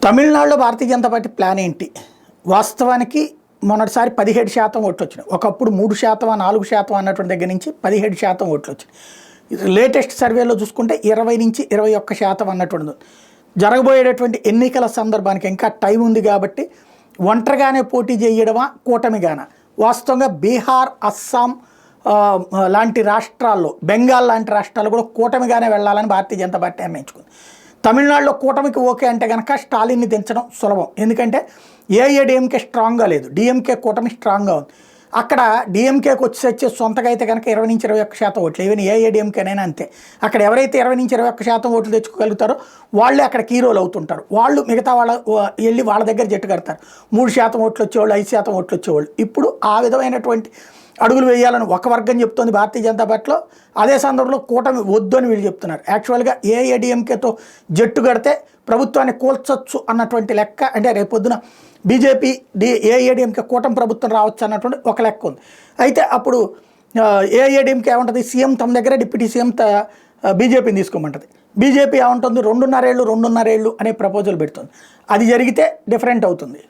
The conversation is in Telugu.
తమిళనాడులో భారతీయ జనతా పార్టీ ప్లాన్ ఏంటి? వాస్తవానికి మొన్నటిసారి 17% ఓట్లు వచ్చినాయి. ఒకప్పుడు 3%, 4% అన్నటువంటి దగ్గర నుంచి 17% ఓట్లు వచ్చినాయి. లేటెస్ట్ సర్వేలో చూసుకుంటే 20 నుంచి 21% అన్నటువంటిది. జరగబోయేటటువంటి ఎన్నికల సందర్భానికి ఇంకా టైం ఉంది కాబట్టి ఒంటరిగానే పోటీ చేయడమా కూటమిగానా? వాస్తవంగా బీహార్, అస్సాం లాంటి రాష్ట్రాల్లో, బెంగాల్ లాంటి రాష్ట్రాల్లో కూడా కూటమిగానే వెళ్ళాలని భారతీయ జనతా పార్టీ నిర్ణయించుకుంది. తమిళనాడులో కూటమికి ఓకే అంటే కనుక స్టాలిన్ని దించడం సులభం. ఎందుకంటే ఏఐఏడిఎంకే స్ట్రాంగ్గా లేదు, డిఎంకే కూటమి స్ట్రాంగ్గా ఉంది. అక్కడ డిఎంకేకి వచ్చే సొంతగా అయితే కనుక 20 నుంచి 21% ఓట్లు, ఈవెన్ ఏఐఏడిఎంకేనైనా అంతే. అక్కడ ఎవరైతే 20 నుంచి 21% ఓట్లు తెచ్చుకోగలుగుతారో వాళ్ళే అక్కడ కీ రోల్ అవుతుంటారు. వాళ్ళు మిగతా వాళ్ళ వెళ్ళి వాళ్ళ దగ్గర జట్టు కడతారు. 3% ఓట్లు వచ్చేవాళ్ళు, 5% ఓట్లు వచ్చేవాళ్ళు. ఇప్పుడు ఆ విధమైనటువంటి అడుగులు వేయాలని ఒక వర్గం చెప్తోంది భారతీయ జనతా పార్టీలో. అదే సందర్భంలో కూటమి వద్దు అని వీళ్ళు చెప్తున్నారు. యాక్చువల్గా ఏఐఏడిఎంకేతో జట్టు కడితే ప్రభుత్వాన్ని కూల్చొచ్చు అన్నటువంటి లెక్క, అంటే రేపొద్దున బీజేపీ ఏఐఏడిఎంకే కూటమి ప్రభుత్వం రావచ్చు అన్నటువంటి ఒక లెక్క ఉంది. అయితే అప్పుడు ఏఐఏడిఎంకే ఏమంటుంది, సీఎం తమ దగ్గర డిప్యూటీ సీఎం బీజేపీని తీసుకోమంటుంది. బీజేపీ ఏమంటుంది, 2.5 ఏళ్ళు అనే ప్రపోజల్ పెడుతుంది. అది జరిగితే డిఫరెంట్ అవుతుంది.